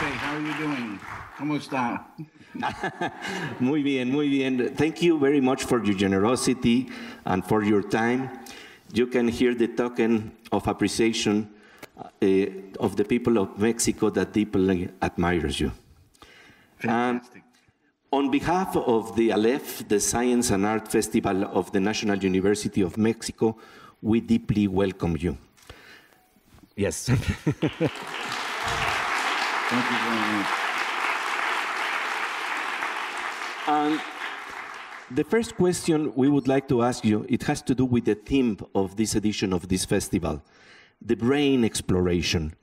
Pepe, how are you doing? ¿Cómo está? Muy bien, muy bien. Thank you very much for your generosity and for your time. You can hear the token of appreciation of the people of Mexico that deeply admires you. Fantastic. On behalf of the ALEF, the Science and Art Festival of the National University of Mexico, we deeply welcome you. Yes. Thank you very much. And the first question we would like to ask you, it has to do with the theme of this edition of this festival, the brain exploration.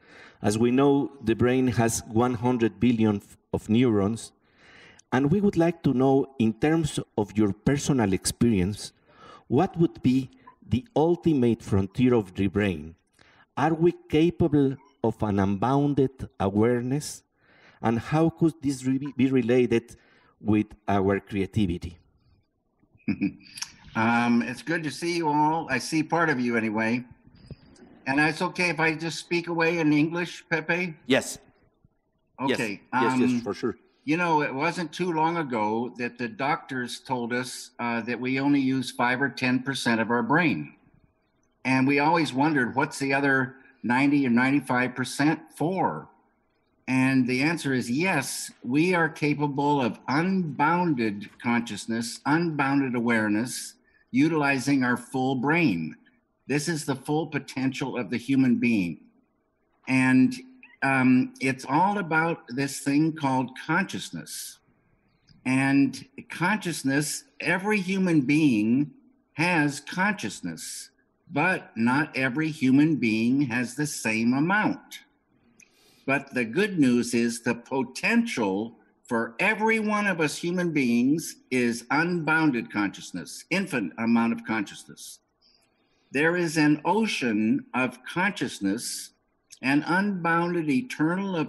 As we know, the brain has 100 billion of neurons, and we would like to know, in terms of your personal experience, what would be the ultimate frontier of the brain? Are we capable of an unbounded awareness? And how could this be related with our creativity? It's good to see you all. I see part of you anyway. And it's okay if I just speak away in English, Pepe? Yes. Okay. Yes, for sure. You know, it wasn't too long ago that the doctors told us that we only use 5 or 10% of our brain. And we always wondered, what's the other 90 or 95% for? And the answer is yes, we are capable of unbounded consciousness, unbounded awareness, utilizing our full brain. This is the full potential of the human being. And it's all about this thing called consciousness. And consciousness, every human being has consciousness, but not every human being has the same amount. But the good news is the potential for every one of us human beings is unbounded consciousness, infinite amount of consciousness. There is an ocean of consciousness, an unbounded eternal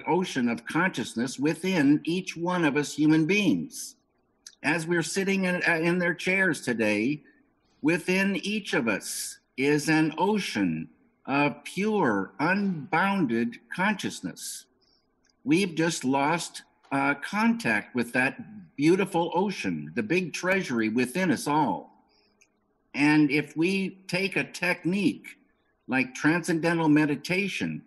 ocean of consciousness within each one of us human beings. As we're sitting in their chairs today, within each of us is an ocean of pure, unbounded consciousness. We've just lost contact with that beautiful ocean, the big treasury within us all. And if we take a technique like transcendental meditation,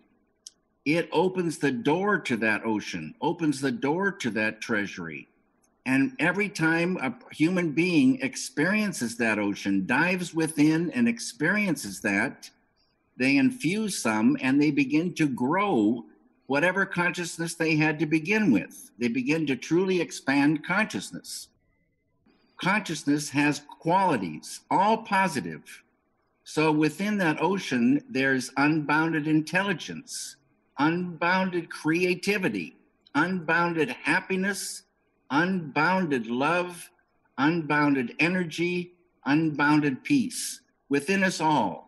it opens the door to that ocean, opens the door to that treasury. And every time a human being experiences that ocean, dives within and experiences that, they infuse some and they begin to grow whatever consciousness they had to begin with. They begin to truly expand consciousness. Consciousness has qualities, all positive. So within that ocean, there's unbounded intelligence, unbounded creativity, unbounded happiness, unbounded love, unbounded energy, unbounded peace within us all.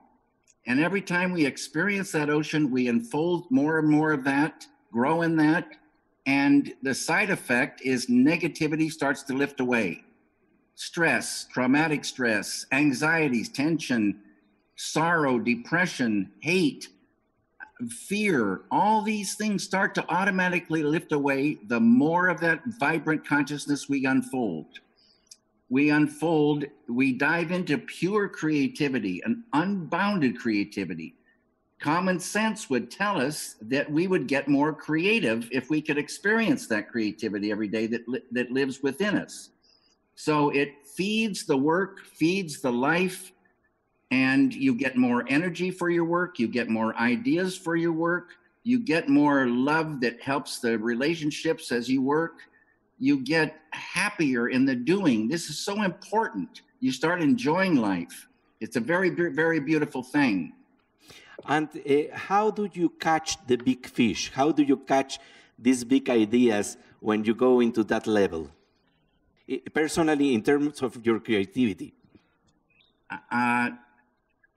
And every time we experience that ocean, we unfold more and more of that, grow in that, and the side effect is negativity starts to lift away. Stress, traumatic stress, anxieties, tension, sorrow, depression, hate, fear, all these things start to automatically lift away the more of that vibrant consciousness we unfold. We dive into pure creativity, an unbounded creativity. Common sense would tell us that we would get more creative if we could experience that creativity every day that lives within us. So it feeds the work, feeds the life, and you get more energy for your work, you get more ideas for your work, you get more love that helps the relationships as you work. You get happier in the doing. This is so important. You start enjoying life. It's a very, very beautiful thing. And how do you catch the big fish? How do you catch these big ideas when you go into that level? Personally, in terms of your creativity.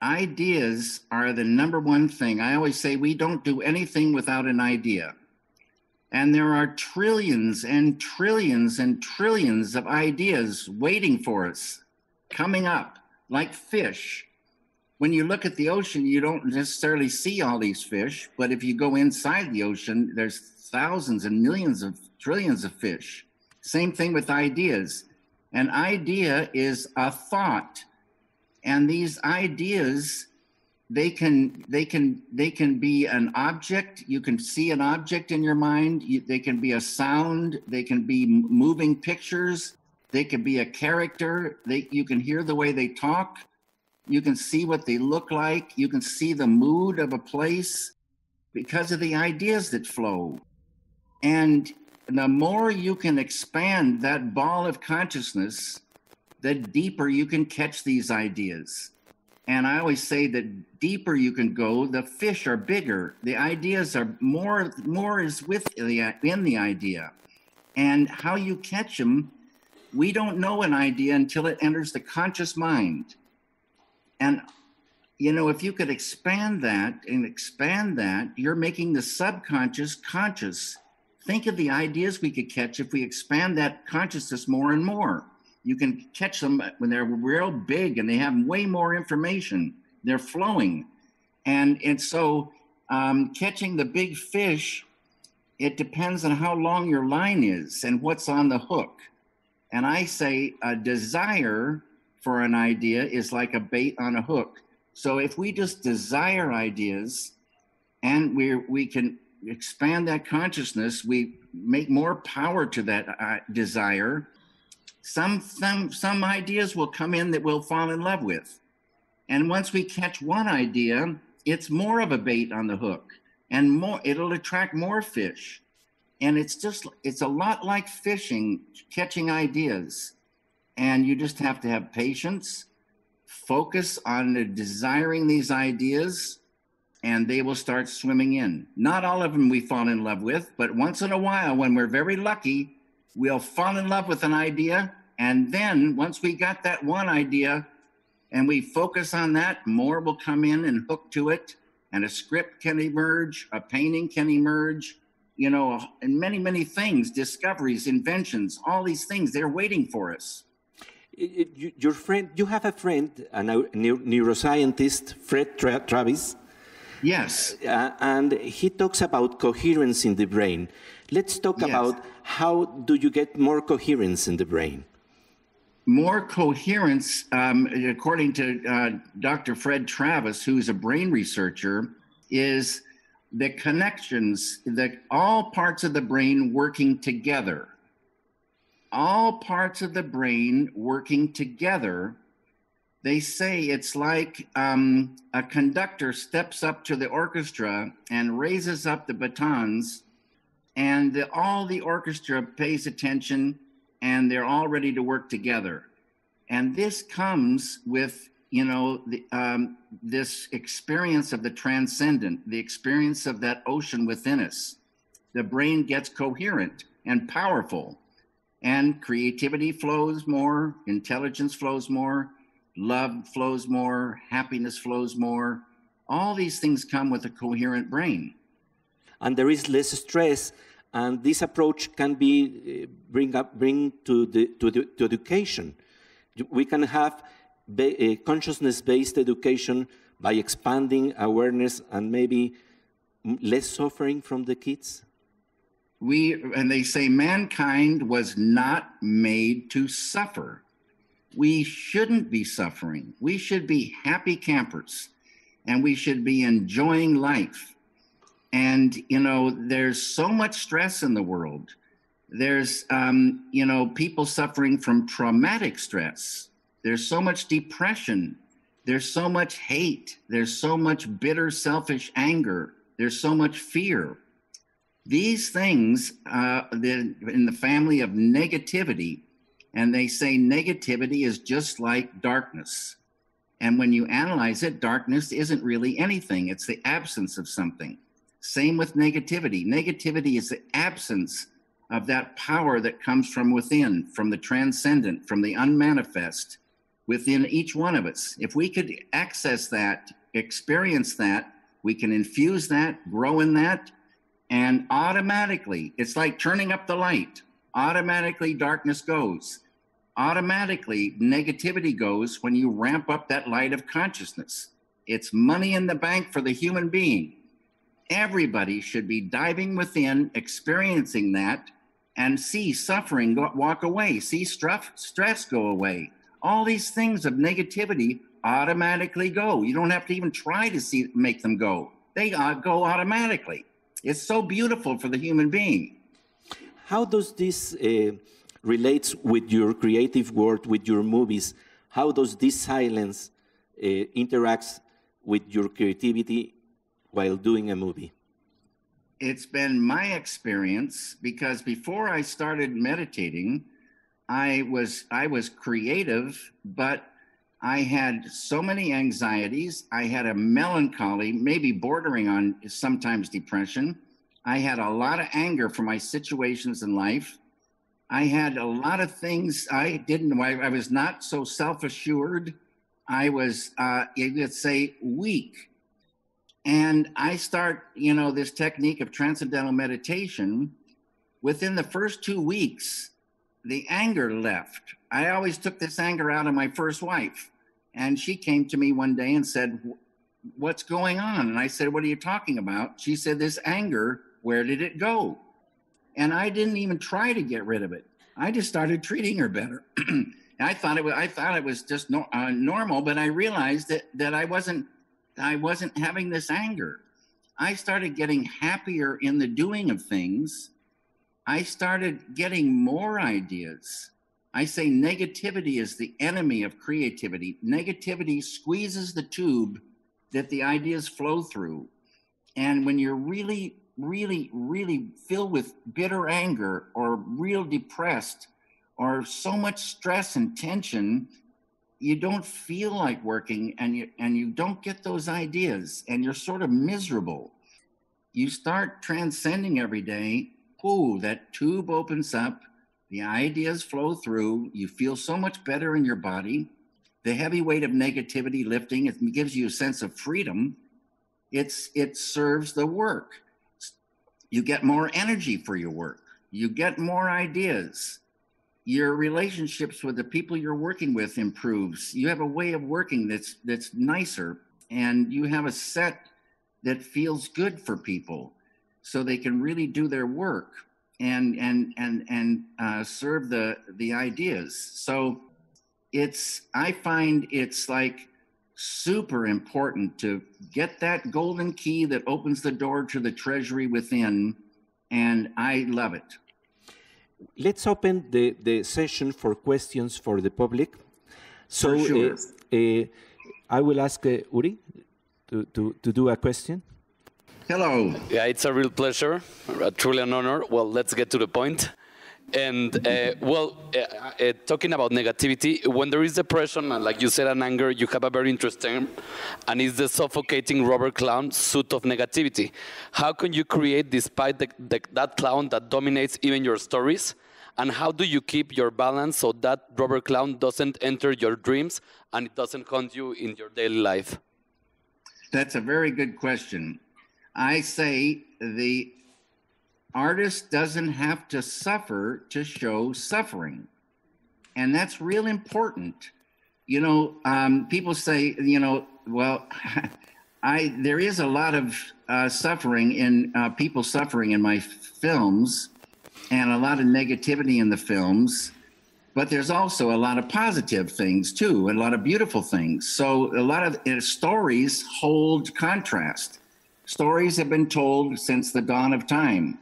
Ideas are the number one thing. I always say we don't do anything without an idea. And there are trillions and trillions and trillions of ideas waiting for us, coming up like fish. when you look at the ocean, you don't necessarily see all these fish, but if you go inside the ocean, there's thousands and millions of trillions of fish. Same thing with ideas. An idea is a thought, and these ideas, they can be an object. You can see an object in your mind. They can be a sound. They can be moving pictures. They can be a character. You can hear the way they talk. You can see what they look like. You can see the mood of a place because of the ideas that flow. And the more you can expand that ball of consciousness, the deeper you can catch these ideas. And I always say that deeper you can go, the fish are bigger. The ideas are more is in the idea. And how you catch them, we don't know an idea until it enters the conscious mind. And, you know, if you could expand that, you're making the subconscious conscious. Think of the ideas we could catch if we expand that consciousness more and more. You can catch them when they're real big and they have way more information. They're flowing. And so catching the big fish, it depends on how long your line is and what's on the hook. And I say a desire for an idea is like a bait on a hook. So if we just desire ideas and we can expand that consciousness, we make more power to that desire, some ideas will come in that we'll fall in love with. And once we catch one idea, it's more of a bait on the hook, and more, it'll attract more fish. And it's a lot like fishing, catching ideas. And you just have to have patience, focus on desiring these ideas, and they will start swimming in. Not all of them we fall in love with, but once in a while, when we're very lucky, we'll fall in love with an idea. And then once we got that one idea and we focus on that, more will come in and hook to it. And a script can emerge, a painting can emerge, you know, and many, many things, discoveries, inventions, all these things, they're waiting for us. You have a friend, a neuroscientist, Fred Travis. Yes. And he talks about coherence in the brain. Let's talk about how do you get more coherence in the brain? More coherence, according to Dr. Fred Travis, who's a brain researcher, is the connections, all parts of the brain working together. All parts of the brain working together. They say it's like a conductor steps up to the orchestra and raises up the batons, and all the orchestra pays attention, and they're all ready to work together. And this comes with, you know, this experience of the transcendent, the experience of that ocean within us. The brain gets coherent and powerful. And creativity flows more, intelligence flows more, love flows more, happiness flows more. All these things come with a coherent brain. And there is less stress, and this approach can be bring to education. We can have consciousness-based education by expanding awareness and maybe less suffering from the kids. And they say mankind was not made to suffer. We shouldn't be suffering. We should be happy campers, and we should be enjoying life. And, you know, there's so much stress in the world. There's, you know, people suffering from traumatic stress. There's so much depression. There's so much hate. There's so much bitter, selfish anger. There's so much fear. These things in the family of negativity, and they say negativity is just like darkness. And when you analyze it, darkness isn't really anything. It's the absence of something. Same with negativity. Negativity is the absence of that power that comes from within, from the transcendent, from the unmanifest within each one of us. If we could access that, experience that, we can infuse that, grow in that, and automatically, it's like turning up the light. Automatically, darkness goes. Automatically, negativity goes when you ramp up that light of consciousness. It's money in the bank for the human being. Everybody should be diving within, experiencing that, and see suffering walk away, see stress go away. All these things of negativity automatically go. You don't have to even try to make them go. They go automatically. It's so beautiful for the human being. How does this relate with your creative work, with your movies? How does this silence interact with your creativity while doing a movie? It's been my experience, because before I started meditating, I was creative, but I had so many anxieties. I had a melancholy, maybe bordering on sometimes depression. I had a lot of anger for my situations in life. I had a lot of things I was not so self-assured. I was, let's say, weak. And I start, this technique of transcendental meditation. Within the first 2 weeks, the anger left. I always took this anger out on my first wife. And she came to me one day and said, "What's going on?" And I said, "What are you talking about?" She said, "This anger, where did it go?" And I didn't even try to get rid of it. I just started treating her better. I thought it was just normal, but I realized that I wasn't having this anger. I started getting happier in the doing of things. I started getting more ideas. I say negativity is the enemy of creativity. Negativity squeezes the tube that the ideas flow through. And when you're really, really, really filled with bitter anger or real depressed or so much stress and tension, you don't feel like working, and you don't get those ideas, and you're sort of miserable. You start transcending every day. Ooh, that tube opens up. The ideas flow through. You feel so much better in your body. The heavy weight of negativity lifting, it gives you a sense of freedom. It serves the work. You get more energy for your work. You get more ideas. Your relationships with the people you're working with improves. You have a way of working that's nicer, and you have a set that feels good for people, so they can really do their work and serve the ideas. So I find it's like super important to get that golden key that opens the door to the treasury within, and I love it. Let's open the session for questions for the public. So for sure. I will ask Uri to do a question. Hello. Yeah, it's a real pleasure, truly an honor. Well, let's get to the point. And talking about negativity, when there is depression, and like you said, and anger, you have a very interesting, and it's the suffocating rubber clown suit of negativity. How can you create despite that clown that dominates even your stories? And how do you keep your balance so that rubber clown doesn't enter your dreams and it doesn't haunt you in your daily life? That's a very good question. I say the artist doesn't have to suffer to show suffering. And that's real important. People say, well, there is a lot of suffering in people suffering in my films, and a lot of negativity in the films, but there's also a lot of positive things too, and a lot of beautiful things. So a lot of stories hold contrast. Stories have been told since the dawn of time.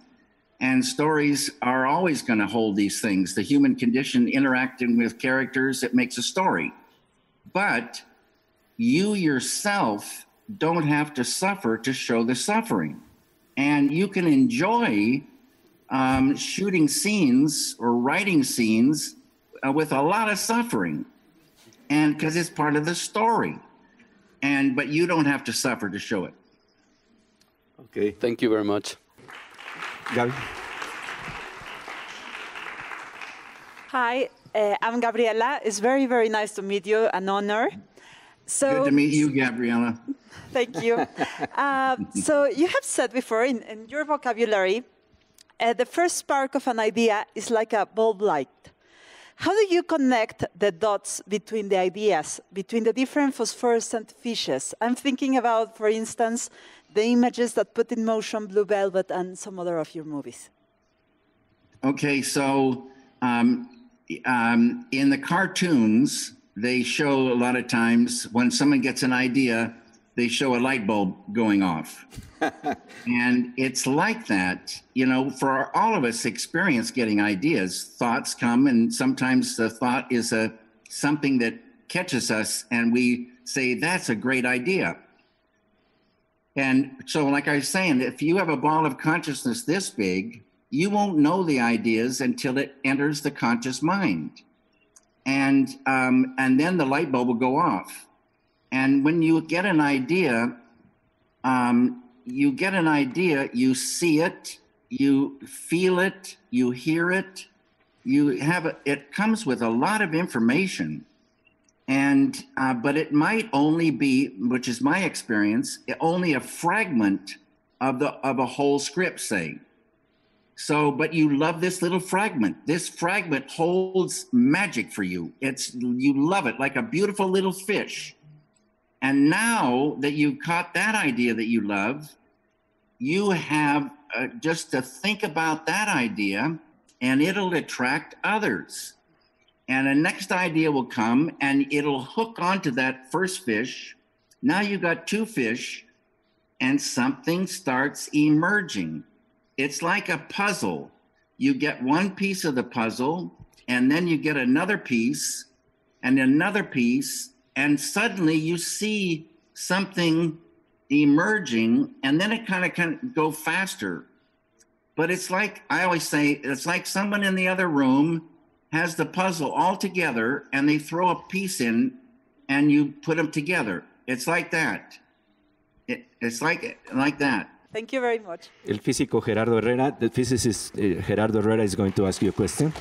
And stories are always going to hold these things. The human condition interacting with characters, it makes a story. But you yourself don't have to suffer to show the suffering. And you can enjoy shooting scenes or writing scenes with a lot of suffering, and because it's part of the story. But you don't have to suffer to show it. Okay, thank you very much. Gabi. Hi, I'm Gabriela. It's very, very nice to meet you. An honor. Good to meet you, Gabriela. Thank you. So you have said before in your vocabulary, the first spark of an idea is like a bulb light. How do you connect the dots between the ideas, between the different phosphorescent fishes? I'm thinking about, for instance, the images that put in motion Blue Velvet and some other of your movies. Okay, so in the cartoons, they show a lot of times when someone gets an idea, they show a light bulb going off. And it's like that, you know, for all of us experience getting ideas, thoughts come, and sometimes the thought is something that catches us and we say, that's a great idea. And so like I was saying, if you have a ball of consciousness this big, you won't know the ideas until it enters the conscious mind. And then the light bulb will go off. And when you get an idea, you see it, you feel it, you hear it, it comes with a lot of information. And, but it might only be, which is my experience, only a fragment of a whole script, say. So, but you love this little fragment. This fragment holds magic for you. You love it like a beautiful little fish. And now that you've caught that idea that you love, you have just to think about that idea and it'll attract others. And the next idea will come and it'll hook onto that first fish. Now you got two fish and something starts emerging. It's like a puzzle. You get one piece of the puzzle and then you get another piece and another piece, and suddenly you see something emerging, and then it kind of go faster. But it's like, I always say, it's like someone in the other room has the puzzle all together and they throw a piece in and you put them together. It's like that. It's like that. Thank you very much. El físico Gerardo Herrera, the physicist Gerardo Herrera is going to ask you a question.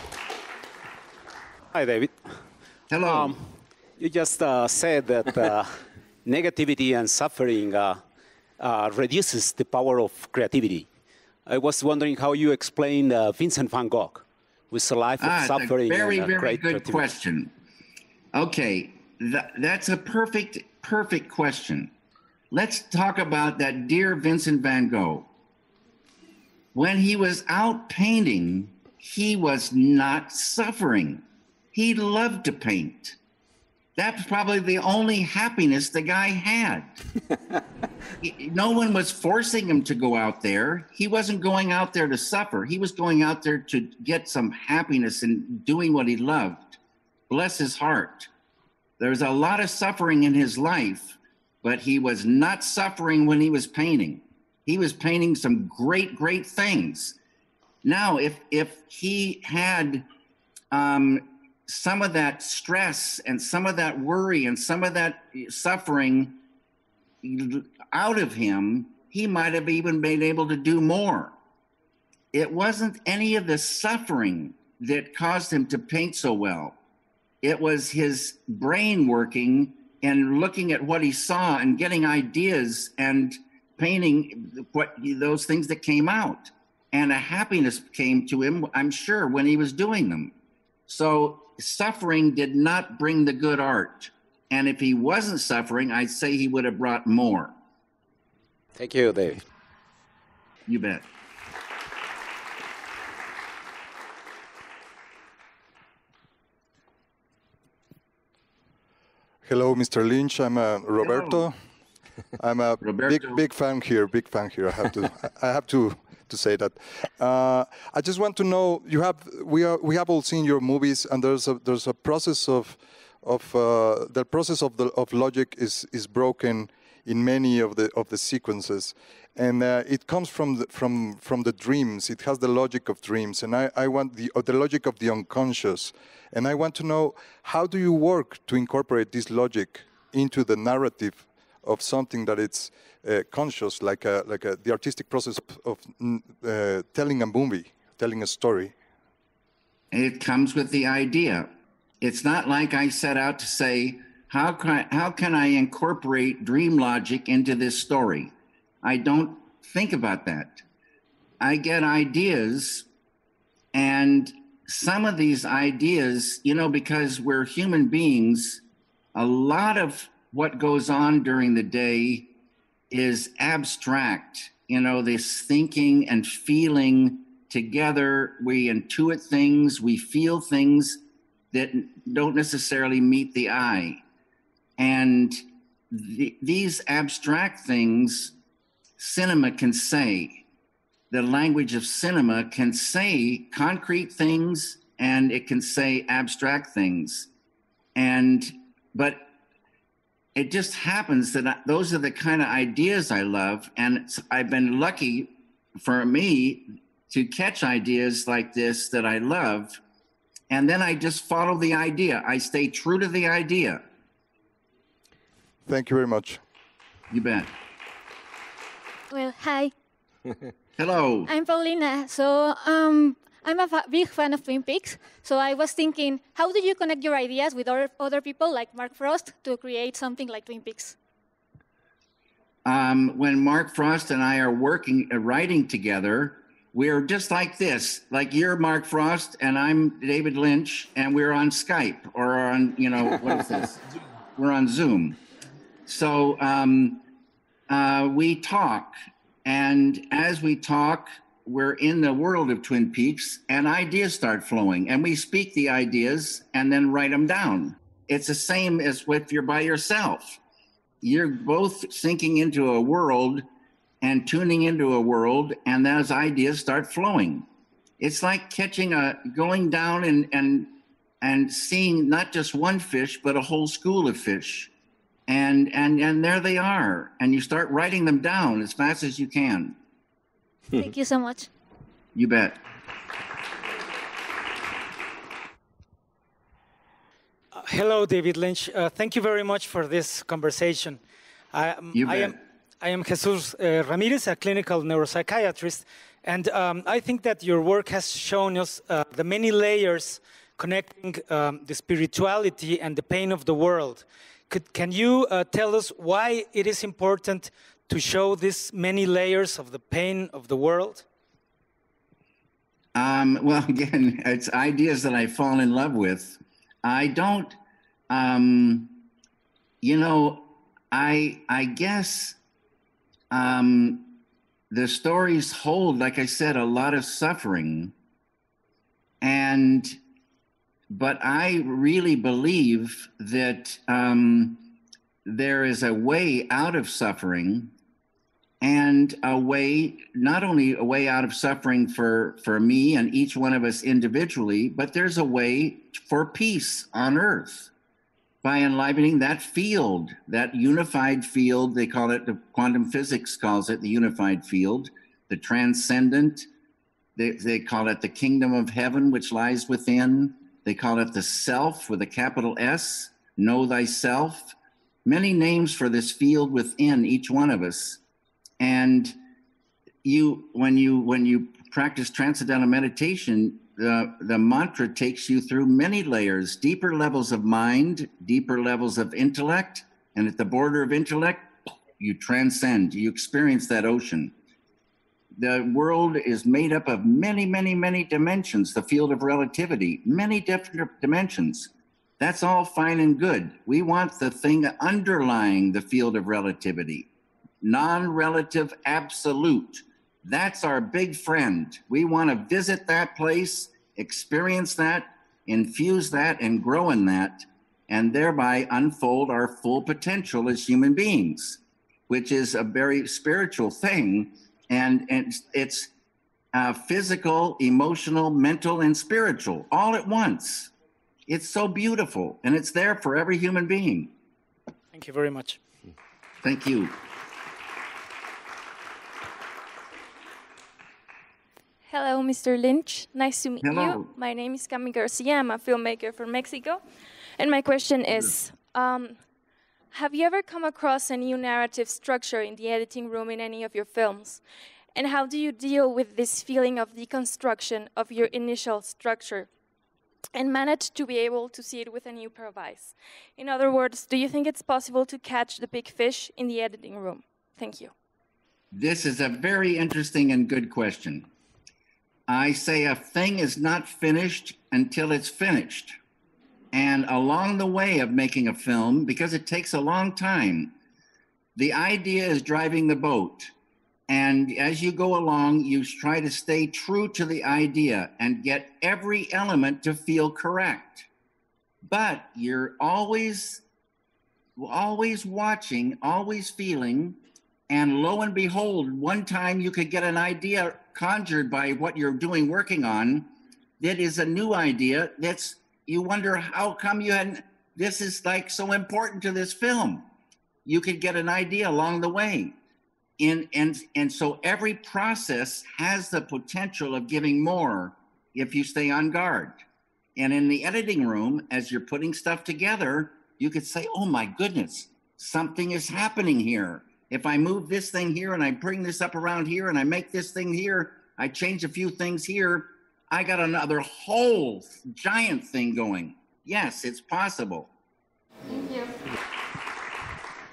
Hi, David. Hello. You just said that negativity and suffering reduces the power of creativity. I was wondering how you explain Vincent van Gogh with a life of suffering. Very, and very great good creativity. question. Okay, that's a perfect question. Let's talk about that dear Vincent van Gogh. When he was out painting, he was not suffering. He loved to paint. That's probably the only happiness the guy had. No one was forcing him to go out there. He wasn't going out there to suffer. He was going out there to get some happiness in doing what he loved. Bless his heart. There's a lot of suffering in his life, but he was not suffering when he was painting. He was painting some great, great things. Now, if he had some of that stress and some of that worry and some of that suffering out of him, he might have even been able to do more. It wasn't any of the suffering that caused him to paint so well. It was his brain working and looking at what he saw and getting ideas and painting those things that came out. And a happiness came to him, I'm sure, when he was doing them. So suffering did not bring the good art. And if he wasn't suffering, I'd say he would have brought more. Thank you, David. You bet. Hello, Mr. Lynch. I'm Roberto. Hello. I'm a Roberto. big fan here. Big fan here. I have to say that. I just want to know. We have all seen your movies, and there's a process of logic is broken in many of the sequences, and it comes from the dreams. It has the logic of dreams, and I want the logic of the unconscious. And I want to know, how do you work to incorporate this logic into the narrative of something that it's conscious, like the artistic process of telling a movie, telling a story? It comes with the idea. It's not like I set out to say, how can I incorporate dream logic into this story? I don't think about that. I get ideas, and some of these ideas, you know, because we're human beings, a lot of what goes on during the day is abstract. You know, this thinking and feeling together, we intuit things, we feel things that don't necessarily meet the eye. And these abstract things, cinema can say. The language of cinema can say concrete things and it can say abstract things. But it just happens that those are the kind of ideas I love. And I've been lucky for me to catch ideas like this that I love. And then I just follow the idea. I stay true to the idea. Thank you very much. You bet. Well, hi. Hello. I'm Paulina. So I'm a big fan of Twin Peaks. So I was thinking, how do you connect your ideas with other people like Mark Frost to create something like Twin Peaks? When Mark Frost and I are writing together, we're just like this. Like you're Mark Frost and I'm David Lynch, and we're on Skype or on, you know, what is this? We're on Zoom. So we talk. And as we talk, we're in the world of Twin Peaks and ideas start flowing and we speak the ideas and then write them down. It's the same as if you're by yourself. You're both sinking into a world and tuning into a world and those ideas start flowing. It's like going down and seeing not just one fish, but a whole school of fish. And there they are. And you start writing them down as fast as you can. Thank you so much. You bet. Hello, David Lynch. Thank you very much for this conversation. I am Jesus Ramirez, a clinical neuropsychiatrist. And I think that your work has shown us the many layers connecting the spirituality and the pain of the world. Can you tell us why it is important to show these many layers of the pain of the world? Well, again, it's ideas that I fall in love with. I don't, you know, I guess the stories hold, like I said, a lot of suffering. But I really believe that there is a way out of suffering, and a way, not only a way out of suffering for me and each one of us individually, but there's a way for peace on earth by enlivening that field, that unified field. They call it, the quantum physics calls it the unified field, the transcendent. They call it the kingdom of heaven, which lies within. They call it the self with a capital S, know thyself. Many names for this field within each one of us. And when you practice transcendental meditation, the mantra takes you through many layers, deeper levels of mind, deeper levels of intellect. And at the border of intellect, you transcend, you experience that ocean. The world is made up of many, many, many dimensions, the field of relativity, many different dimensions. That's all fine and good. We want the thing underlying the field of relativity, non-relative absolute. That's our big friend. We want to visit that place, experience that, infuse that, and grow in that, and thereby unfold our full potential as human beings, which is a very spiritual thing. And it's physical, emotional, mental, and spiritual all at once. It's so beautiful, and it's there for every human being. Thank you very much. Thank you. Hello, Mr. Lynch. Nice to meet Hello. you. My name is Cami Garcia. I'm a filmmaker from Mexico. And my question is, have you ever come across a new narrative structure in the editing room in any of your films? And how do you deal with this feeling of deconstruction of your initial structure and manage to be able to see it with a new pair of eyes? In other words, do you think it's possible to catch the big fish in the editing room? Thank you. This is a very interesting and good question. I say a thing is not finished until it's finished. And along the way of making a film, because it takes a long time, the idea is driving the boat. And as you go along, you try to stay true to the idea and get every element to feel correct. But you're always watching, always feeling, and lo and behold, one time you could get an idea conjured by what you're doing, working on, that is a new idea that's, you wonder how come you hadn't, this is like so important to this film. You could get an idea along the way. And so every process has the potential of giving more if you stay on guard. And in the editing room, as you're putting stuff together, you could say, oh my goodness, something is happening here. If I move this thing here and I bring this up around here and I make this thing here, I change a few things here, I got another whole giant thing going. Yes, it's possible. Thank you.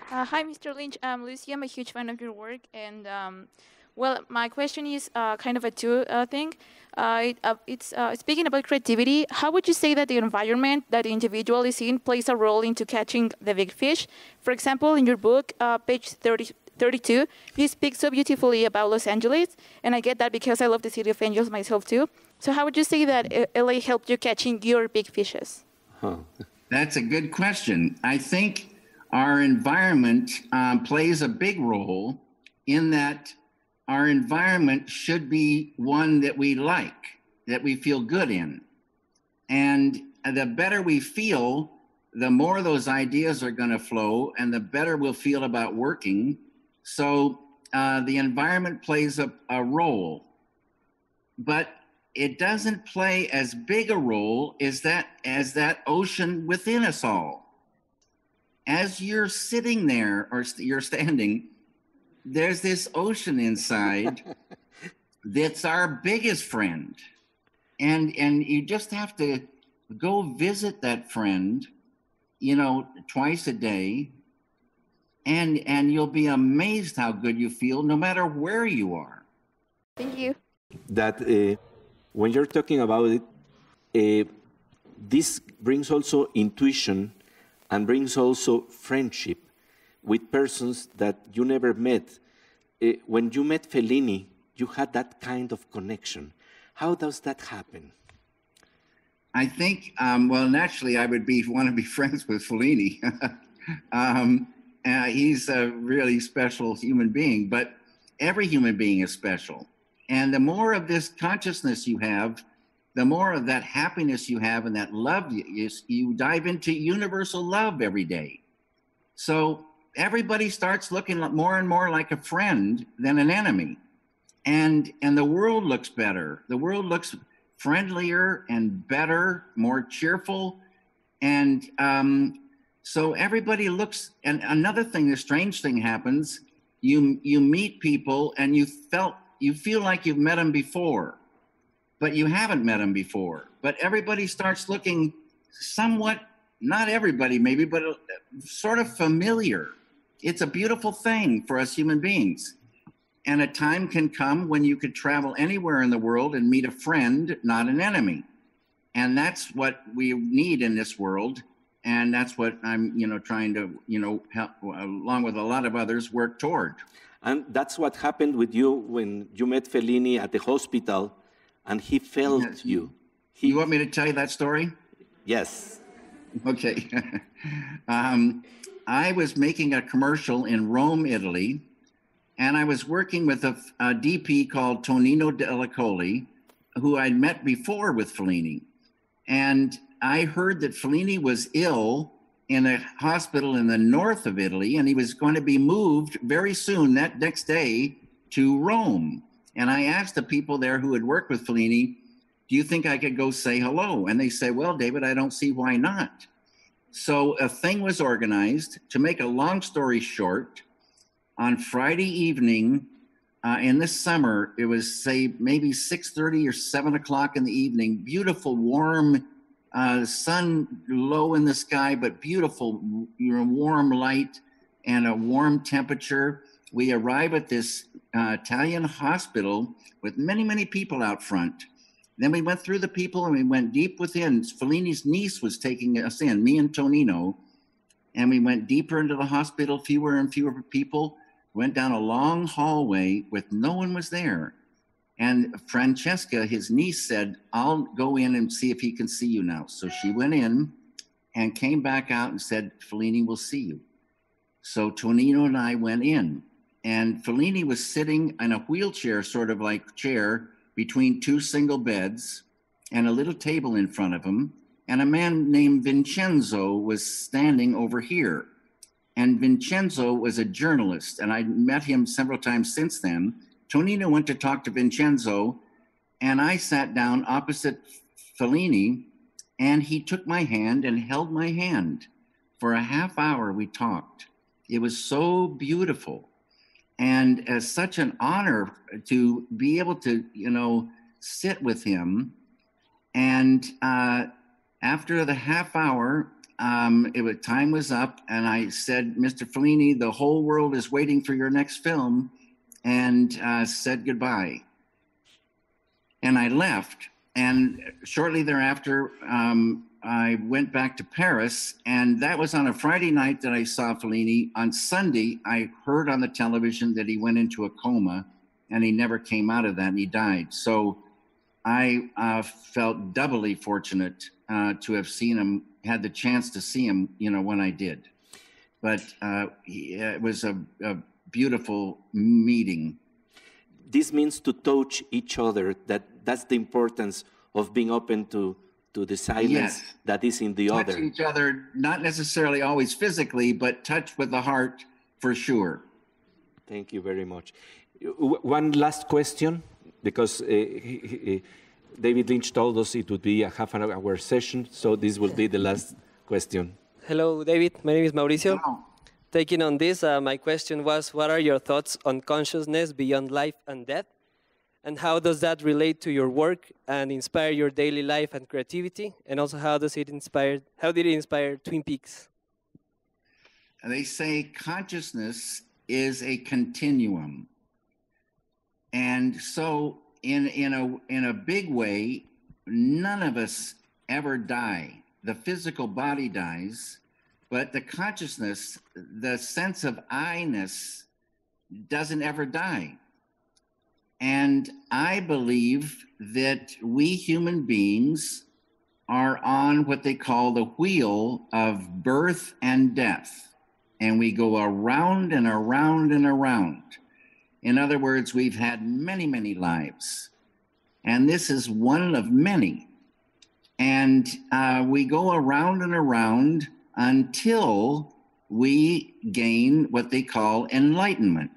Hi, Mr. Lynch. I'm Lucy. I'm a huge fan of your work. And, well, my question is kind of a two thing. It's speaking about creativity, how would you say that the environment that the individual is in plays a role into catching the big fish? For example, in your book, page 32, you speak so beautifully about Los Angeles, and I get that because I love the City of Angels myself too. So how would you say that LA helped you catching your big fishes? That's a good question. I think our environment plays a big role in that our environment should be one that we like, that we feel good in. And the better we feel, the more those ideas are going to flow and the better we'll feel about working. So the environment plays a role, but it doesn't play as big a role as that ocean within us all. As you're sitting there or you're standing, there's this ocean inside that's our biggest friend. And you just have to go visit that friend, twice a day, and you'll be amazed how good you feel no matter where you are. Thank you. That when you're talking about it, this brings also intuition and brings also friendship with persons that you never met. When you met Fellini, you had that kind of connection. How does that happen? I think, well, naturally, I would want to be friends with Fellini. He's a really special human being, but every human being is special. And the more of this consciousness you have, the more of that happiness you have and that love, you dive into universal love every day. So everybody starts looking more and more like a friend than an enemy. And the world looks better. The world looks friendlier and better, more cheerful. And so everybody looks, and another thing, the strange thing happens, you meet people and you feel like you've met them before, but you haven't met them before. But everybody starts looking somewhat, not everybody maybe, but sort of familiar. It's a beautiful thing for us human beings. And a time can come when you could travel anywhere in the world and meet a friend, not an enemy. And that's what we need in this world. And that's what I'm, trying to, help, along with a lot of others, work toward. And that's what happened with you when you met Fellini at the hospital and he felt you. You want me to tell you that story? Yes. Okay. I was making a commercial in Rome, Italy, and I was working with a DP called Tonino Delacoli, who I'd met before with Fellini. And I heard that Fellini was ill in a hospital in the north of Italy, and he was going to be moved very soon, that next day, to Rome. And I asked the people there who had worked with Fellini, do you think I could go say hello? And they say, well, David, I don't see why not. So a thing was organized. To make a long story short, on Friday evening in the summer, it was, say, maybe 6:30 or 7 o'clock in the evening, beautiful, warm, sun low in the sky, but beautiful, warm light and a warm temperature. We arrive at this Italian hospital with many, many people out front. Then we went through the people and we went deep within. Fellini's niece was taking us in, me and Tonino, and we went deeper into the hospital, fewer and fewer people, went down a long hallway with no one was there. And Francesca, his niece, said, I'll go in and see if he can see you now. So she went in and came back out and said, Fellini will see you. So Tonino and I went in, and Fellini was sitting in a wheelchair, sort of like chair, between two single beds and a little table in front of him. And a man named Vincenzo was standing over here. And Vincenzo was a journalist, and I met him several times since then. Tonino went to talk to Vincenzo, and I sat down opposite Fellini, and he took my hand and held my hand. For a half hour, we talked. It was so beautiful. And as such an honor to be able to, sit with him. And after the half hour, time was up, and I said, Mr. Fellini, the whole world is waiting for your next film, and said goodbye. And I left. And shortly thereafter, I went back to Paris, and that was on a Friday night that I saw Fellini. On Sunday, I heard on the television that he went into a coma, and he never came out of that, and he died. So I felt doubly fortunate to have seen him, had the chance to see him, when I did. But it was a beautiful meeting. This means to touch each other. That's the importance of being open to the silence that is in the touch other. Each other, not necessarily always physically, but touch with the heart for sure. Thank you very much. One last question, because David Lynch told us it would be a half-an-hour session, so this will be the last question. Hello, David. My name is Mauricio. Hello. Taking on this, my question was, what are your thoughts on consciousness beyond life and death? And how does that relate to your work and inspire your daily life and creativity? And also, how did it inspire Twin Peaks? They say consciousness is a continuum. And so in a big way, none of us ever die. The physical body dies, but the consciousness, the sense of I-ness, doesn't ever die. And I believe that we human beings are on what they call the wheel of birth and death. And we go around and around and around. In other words, we've had many, many lives. And this is one of many. And we go around and around until we gain what they call enlightenment.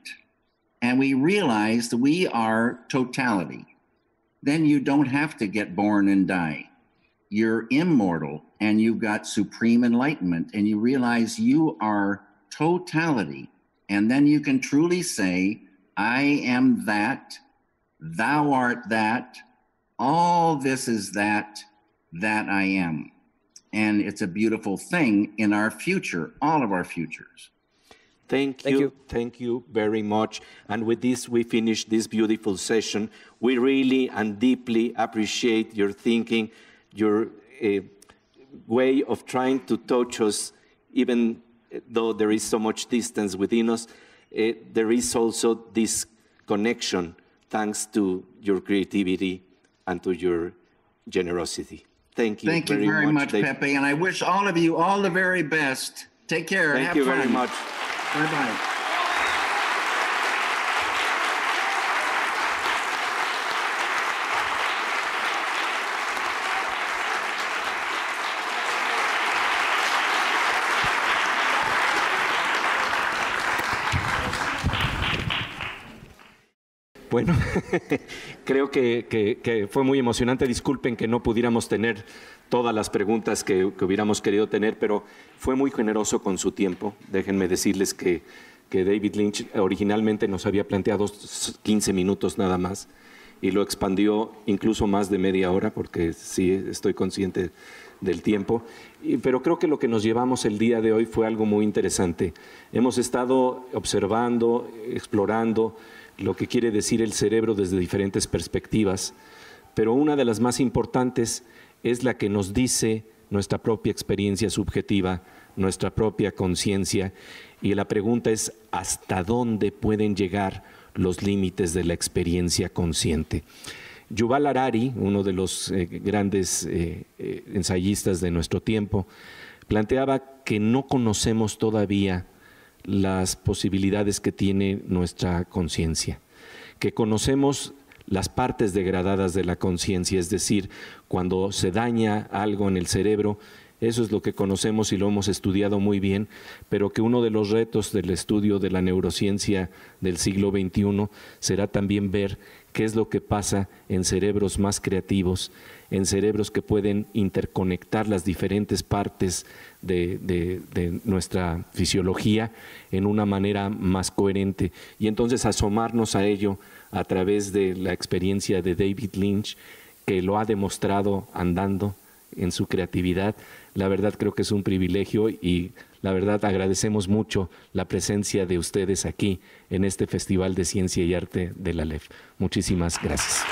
And we realize that we are totality. Then you don't have to get born and die. You're immortal, and you've got supreme enlightenment, and you realize you are totality. And then you can truly say, I am that, thou art that, all this is that I am. And it's a beautiful thing in our future, all of our futures. Thank you very much. And with this, we finish this beautiful session. We really and deeply appreciate your thinking, your way of trying to touch us, even though there is so much distance within us. There is also this connection thanks to your creativity and to your generosity. Thank you very much, Pepe. And I wish all of you all the very best. Take care. Thank you very much. Bye-bye. Bueno, creo que fue muy emocionante. Disculpen que no pudiéramos tener todas las preguntas que hubiéramos querido tener, pero fue muy generoso con su tiempo. Déjenme decirles que David Lynch originalmente nos había planteado 15 minutos nada más y lo expandió incluso más de media hora, porque sí estoy consciente del tiempo. Pero creo que lo que nos llevamos el día de hoy fue algo muy interesante. Hemos estado observando, explorando lo que quiere decir el cerebro desde diferentes perspectivas, pero una de las más importantes es la que nos dice nuestra propia experiencia subjetiva, nuestra propia conciencia, y la pregunta es ¿hasta dónde pueden llegar los límites de la experiencia consciente? Yuval Harari, uno de los grandes ensayistas de nuestro tiempo, planteaba que no conocemos todavía las posibilidades que tiene nuestra conciencia, que conocemos las partes degradadas de la conciencia, es decir, cuando se daña algo en el cerebro, eso es lo que conocemos y lo hemos estudiado muy bien, pero que uno de los retos del estudio de la neurociencia del siglo XXI será también ver qué es lo que pasa en cerebros más creativos, en cerebros que pueden interconectar las diferentes partes de nuestra fisiología en una manera más coherente. Y entonces asomarnos a ello a través de la experiencia de David Lynch, que lo ha demostrado andando en su creatividad. La verdad creo que es un privilegio y la verdad agradecemos mucho la presencia de ustedes aquí en este Festival de Ciencia y Arte de la LEF. Muchísimas gracias.